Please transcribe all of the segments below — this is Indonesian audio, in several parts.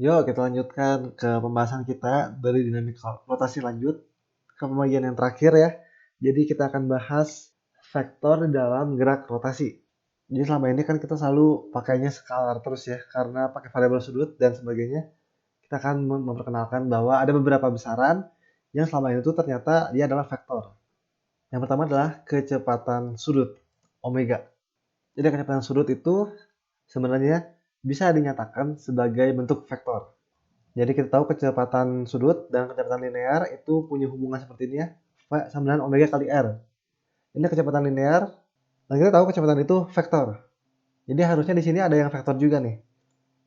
Yuk kita lanjutkan ke pembahasan kita dari dinamika rotasi lanjut ke pembagian yang terakhir ya. Jadi kita akan bahas vektor dalam gerak rotasi. Jadi selama ini kan kita selalu pakainya skalar terus ya, karena pakai variabel sudut dan sebagainya. Kita akan memperkenalkan bahwa ada beberapa besaran yang selama ini tuh ternyata dia adalah vektor. Yang pertama adalah kecepatan sudut, omega. Jadi kecepatan sudut itu sebenarnya bisa dinyatakan sebagai bentuk vektor. Jadi kita tahu kecepatan sudut dan kecepatan linear itu punya hubungan seperti ini ya. V sama dengan omega kali R. Ini kecepatan linear, dan kita tahu kecepatan itu vektor. Jadi harusnya di sini ada yang vektor juga nih.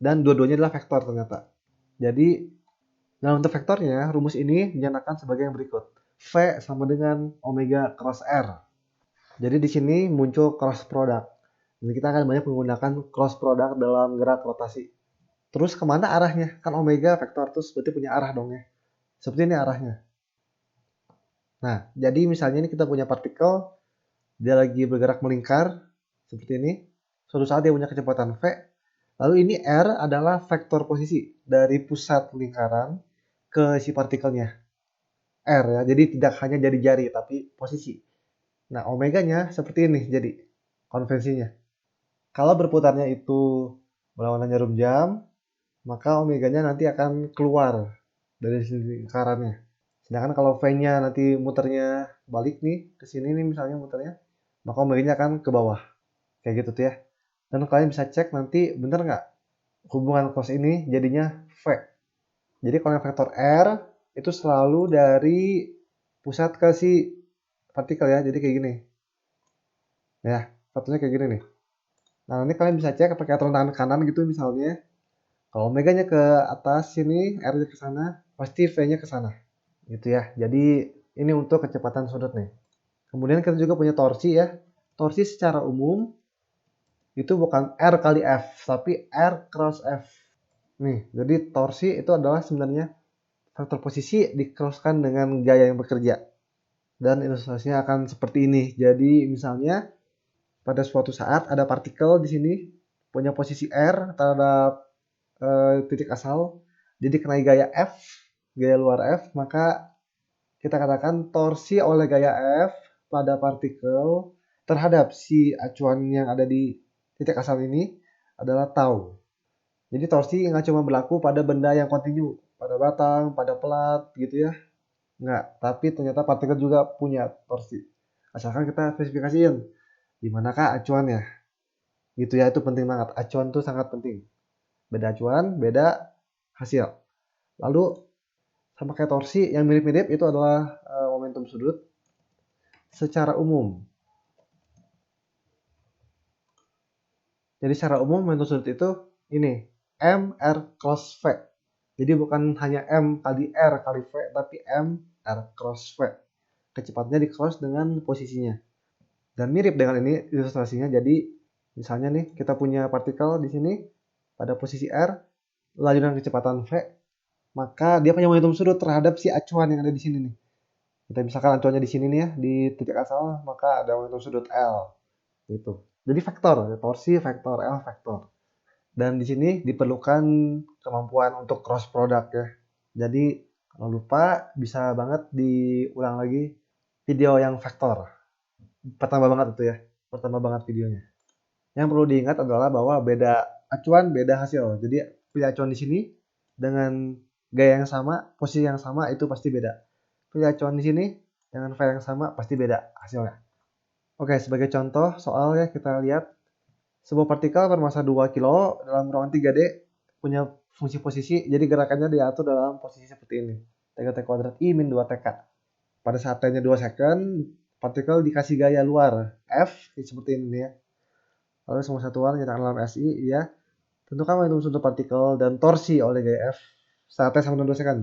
Dan dua-duanya adalah vektor ternyata. Jadi dalam bentuk vektornya, rumus ini dinyatakan sebagai yang berikut. V sama dengan omega cross R. Jadi di sini muncul cross product. Dan kita akan banyak menggunakan cross product dalam gerak rotasi. Terus kemana arahnya? Kan omega vektor, terus berarti punya arah dong ya. Seperti ini arahnya. Nah, jadi misalnya ini kita punya partikel, dia lagi bergerak melingkar, seperti ini. Suatu saat dia punya kecepatan V, lalu ini R adalah vektor posisi dari pusat lingkaran ke si partikelnya. R ya, jadi tidak hanya jadi jari, tapi posisi. Nah, omeganya seperti ini jadi konvensinya. Kalau berputarnya itu berlawanan jarum jam, maka omeganya nanti akan keluar dari lingkarannya. Sedangkan kalau V-nya nanti muternya balik nih, ke sini nih misalnya muternya, maka omeganya akan ke bawah. Kayak gitu tuh ya. Dan kalian bisa cek nanti bener nggak hubungan cos ini jadinya V. Jadi kalau yang vektor R itu selalu dari pusat ke si partikel ya. Jadi kayak gini. Ya, vektornya kayak gini nih. Nah, ini kalian bisa cek pakai aturan tangan kanan gitu misalnya. Kalau omeganya ke atas sini, R-nya ke sana, pasti V-nya ke sana. Gitu ya. Jadi ini untuk kecepatan sudut nih. Kemudian kita juga punya torsi ya. Torsi secara umum itu bukan R kali F, tapi R cross F. Nih, jadi torsi itu adalah sebenarnya faktor posisi di-crosskan dengan gaya yang bekerja. Dan ilustrasinya akan seperti ini. Jadi misalnya pada suatu saat ada partikel di sini punya posisi R terhadap titik asal, jadi kenai gaya F, gaya luar F, maka kita katakan torsi oleh gaya F pada partikel terhadap si acuan yang ada di titik asal ini adalah tau. Jadi torsi nggak cuma berlaku pada benda yang kontinu, pada batang, pada pelat gitu ya. Nggak, tapi ternyata partikel juga punya torsi. Asalkan kita spesifikasiin di manakah acuannya. Gitu ya, itu penting banget. Acuan itu sangat penting. Beda acuan, beda hasil. Lalu sama kayak torsi yang mirip-mirip itu adalah momentum sudut secara umum. Jadi secara umum momentum sudut itu ini M R cross V. Jadi bukan hanya M kali R kali V, tapi M R cross V. Kecepatannya di cross dengan posisinya. Dan mirip dengan ini ilustrasinya. Jadi misalnya nih kita punya partikel di sini pada posisi R, laju dengan kecepatan V, maka dia punya momentum sudut terhadap si acuan yang ada di sini nih. Kita misalkan acuannya di sini nih ya, di titik asal, maka ada momentum sudut L. Gitu. Jadi vektor, torsi, vektor, L, vektor. Dan di sini diperlukan kemampuan untuk cross product ya. Jadi kalau lupa bisa banget diulang lagi video yang vektor. Pertama banget itu ya, pertama banget videonya. Yang perlu diingat adalah bahwa beda acuan, beda hasil. Jadi pilih acuan di sini dengan gaya yang sama, posisi yang sama itu pasti beda. Pilih acuan di sini dengan file yang sama pasti beda hasilnya. Oke, sebagai contoh soal ya kita lihat sebuah partikel bermasa 2 kilo dalam ruangan 3D punya fungsi posisi, jadi gerakannya diatur dalam posisi seperti ini. TKT kuadrat I min 2TK. Pada saat T-nya 2 second, partikel dikasih gaya luar F seperti ini ya. Lalu semua satuan nyatakan dalam SI ya. Tentukan momentum sudut partikel dan torsi oleh gaya F saat T sama dengan 2 second.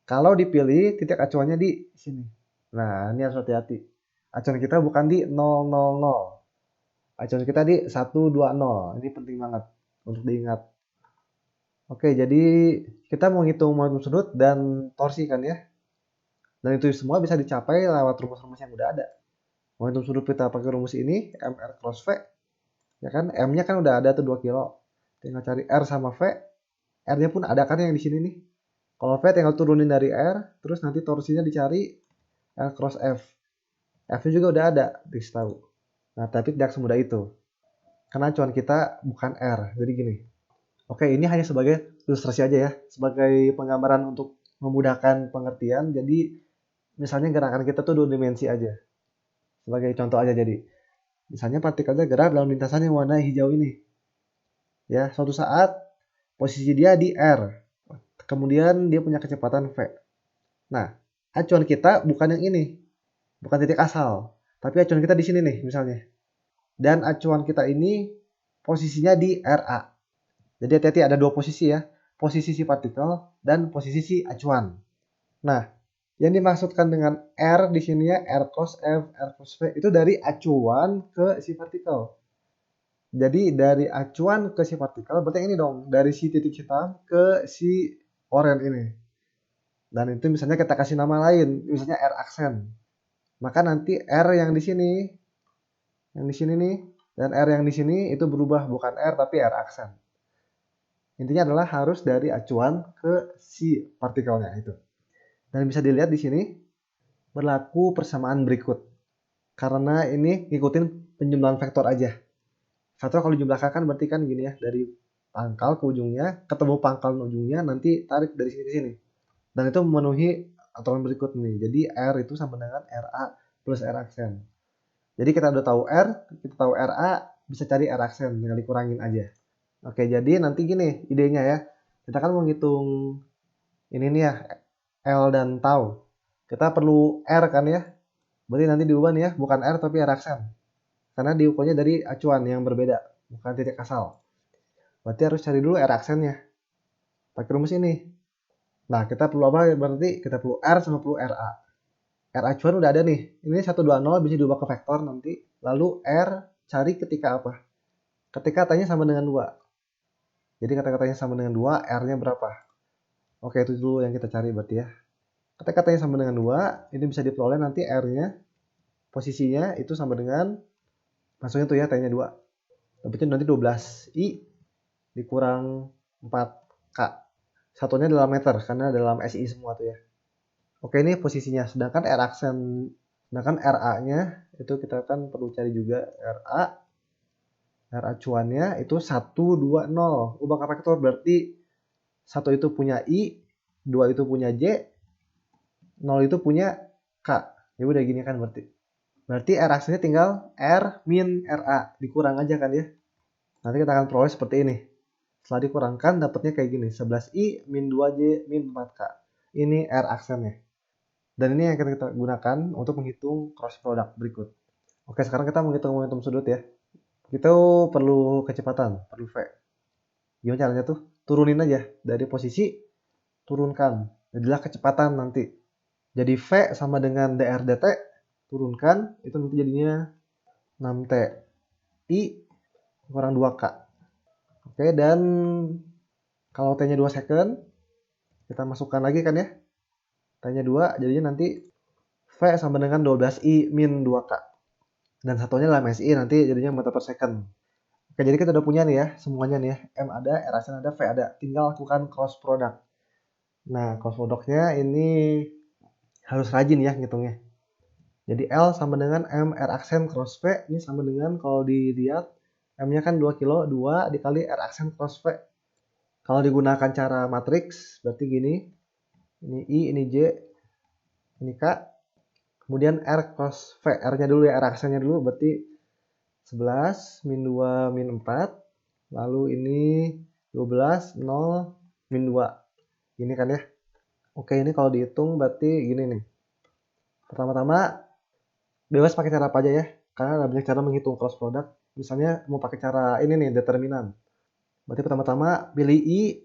Kalau dipilih titik acuannya di sini. Nah, ini harus hati-hati. Acuan kita bukan di 000. Acuan kita di 120. Ini penting banget untuk diingat. Oke, jadi kita mau ngitung momentum sudut dan torsi kan ya. Dan itu semua bisa dicapai lewat rumus-rumus yang udah ada. Momentum sudut kita pakai rumus ini, MR cross V. Ya kan, M-nya kan udah ada tuh 2 kilo. Tinggal cari R sama V. R-nya pun ada kan yang di sini nih. Kalau V tinggal turunin dari R, terus nanti torsinya dicari R cross F. F-nya juga udah ada, dikasih tahu. Nah, tapi tidak semudah itu. Karena acuan kita bukan R. Jadi gini. Oke, ini hanya sebagai ilustrasi aja ya. Sebagai penggambaran untuk memudahkan pengertian. Jadi, misalnya gerakan kita tuh 2 dimensi aja. Sebagai contoh aja jadi. Misalnya partikelnya gerak dalam lintasan yang warna hijau ini. Ya, suatu saat posisi dia di R. Kemudian dia punya kecepatan V. Nah, acuan kita bukan yang ini. Bukan titik asal. Tapi acuan kita di sini nih misalnya. Dan acuan kita ini posisinya di RA. Jadi hati-hati ada 2 posisi ya. Posisi si partikel dan posisi si acuan. Nah, yang dimaksudkan dengan R di sini ya, R cos F, R cos V, itu dari acuan ke si partikel. Jadi dari acuan ke si partikel, berarti ini dong, dari si titik hitam ke si oranye ini. Dan itu misalnya kita kasih nama lain, misalnya R aksen. Maka nanti R yang di sini nih, dan R yang di sini itu berubah bukan R tapi R aksen. Intinya adalah harus dari acuan ke si partikelnya itu. Dan bisa dilihat di sini berlaku persamaan berikut. Karena ini ngikutin penjumlahan vektor aja. Vektor kalau dijumlahkan kan berarti kan gini ya, dari pangkal ke ujungnya, ketemu pangkal ke ujungnya, nanti tarik dari sini ke sini. Dan itu memenuhi aturan berikut nih. Jadi R itu sama dengan RA plus R aksen. Jadi kita udah tahu R, kita tahu RA, bisa cari R aksen, tinggal dikurangin aja. Oke, jadi nanti gini idenya ya. Kita kan mau ngitung ini nih ya, L dan tau. Kita perlu R kan ya. Berarti nanti diubah nih ya, bukan R tapi R aksen. Karena diukurnya dari acuan yang berbeda, bukan titik asal. Berarti harus cari dulu R aksennya. Pakai rumus ini. Nah, kita perlu apa? Berarti kita perlu R sama perlu RA. R acuan udah ada nih. Ini 120 bisa diubah ke vektor nanti. Lalu R cari ketika apa? Ketika katanya sama dengan 2. Jadi kata-katanya sama dengan 2, R-nya berapa? Oke, itu dulu yang kita cari berarti ya. Kata-katanya sama dengan 2, ini bisa diperoleh nanti R-nya, posisinya itu sama dengan, maksudnya tuh ya, T-nya 2. Dapetnya nanti 12I dikurang 4K. Satunya dalam meter, karena dalam SI semua tuh ya. Oke, ini posisinya. Sedangkan RA-nya, itu kita kan perlu cari juga RA. R acuannya itu 120. Ubah ke vektor berarti 1 itu punya I, 2 itu punya J, 0 itu punya K. Ya udah gini kan berarti. Berarti R aksennya tinggal R min RA. Dikurang aja kan ya. Nanti kita akan peroleh seperti ini. Setelah dikurangkan dapatnya kayak gini. 11I min 2J min 4K. Ini R aksennya. Dan ini yang kita gunakan untuk menghitung cross product berikut. Oke, sekarang kita menghitung momentum sudut ya. Kita perlu kecepatan, perlu V. Gimana caranya tuh? Turunin aja dari posisi, turunkan. Jadilah kecepatan nanti. Jadi V sama dengan dr dt, turunkan, itu nanti jadinya 6T. I kurang 2K. Oke, dan kalau T-nya 2 second, kita masukkan lagi kan ya. T-nya 2, jadinya nanti V sama dengan 12I min 2K. Dan satunya dalam SI nanti jadinya meter per second. Oke, jadi kita udah punya nih ya, semuanya nih ya. M ada, R aksen ada, V ada. Tinggal lakukan cross product. Nah, cross productnya ini harus rajin ya ngitungnya. Jadi L sama dengan M R aksen cross V. Ini sama dengan kalau dilihat, M-nya kan 2 kilo, 2 dikali R aksen cross V. Kalau digunakan cara matriks, berarti gini. Ini I, ini J, ini K. Kemudian R cross V, R-nya dulu ya, R aksennya dulu, berarti 11, min 2, min 4. Lalu ini 12, 0, min 2. Ini kan ya. Oke, ini kalau dihitung berarti gini nih. Pertama-tama, bebas pakai cara apa aja ya. Karena ada banyak cara menghitung cross product. Misalnya mau pakai cara ini nih, determinan. Berarti pertama-tama pilih I,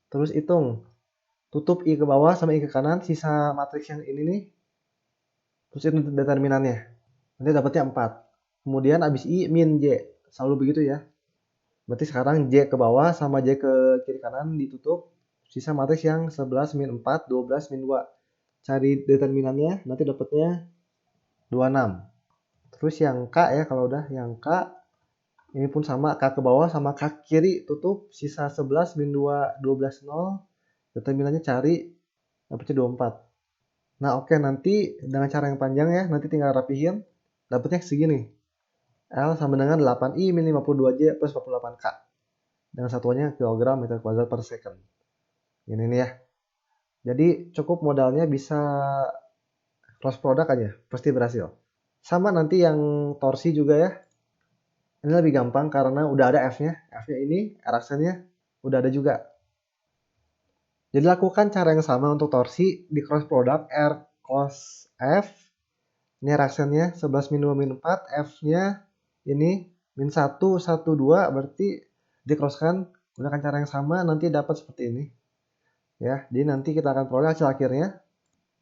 terus hitung. Tutup I ke bawah sama I ke kanan, sisa matriks yang ini nih. Terus itu determinannya. Nanti dapatnya 4. Kemudian abis I min J. Selalu begitu ya. Berarti sekarang J ke bawah sama J ke kiri kanan ditutup. Sisa matriks yang 11 min 4, 12 min 2. Cari determinannya, nanti dapatnya 26. Terus yang K ya, kalau udah yang K Ini pun sama, K ke bawah sama K ke kiri tutup, sisa 11 min 2, 12 0. Determinannya cari, dapetnya 24. Nah oke, nanti dengan cara yang panjang ya, nanti tinggal rapihin, dapetnya segini. L sama dengan 8I min 52J plus 48K. Dengan satuannya kilogram meter kuadrat per second. Ini nih ya. Jadi cukup modalnya bisa cross product aja, pasti berhasil. Sama nanti yang torsi juga ya. Ini lebih gampang karena udah ada F-nya. F-nya ini, R-aksennya udah ada juga. Jadi lakukan cara yang sama untuk torsi di cross product R cos F. Ini R-aksennya 11 min 2 min 4. F-nya ini min 1, 1, 2. Berarti di-crosskan gunakan cara yang sama nanti dapat seperti ini. Ya, jadi nanti kita akan peroleh hasil akhirnya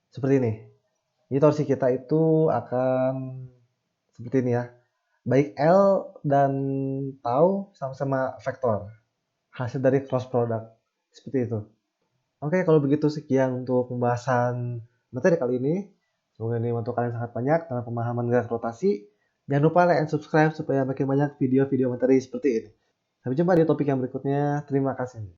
seperti ini. Jadi torsi kita itu akan seperti ini ya. Baik L dan tau sama-sama vektor. Hasil dari cross product. Seperti itu. Oke, kalau begitu sekian untuk pembahasan materi kali ini. Semoga ini membantu kalian sangat banyak dalam pemahaman gerak rotasi. Jangan lupa like and subscribe supaya makin banyak video-video materi seperti ini. Sampai jumpa di topik yang berikutnya. Terima kasih.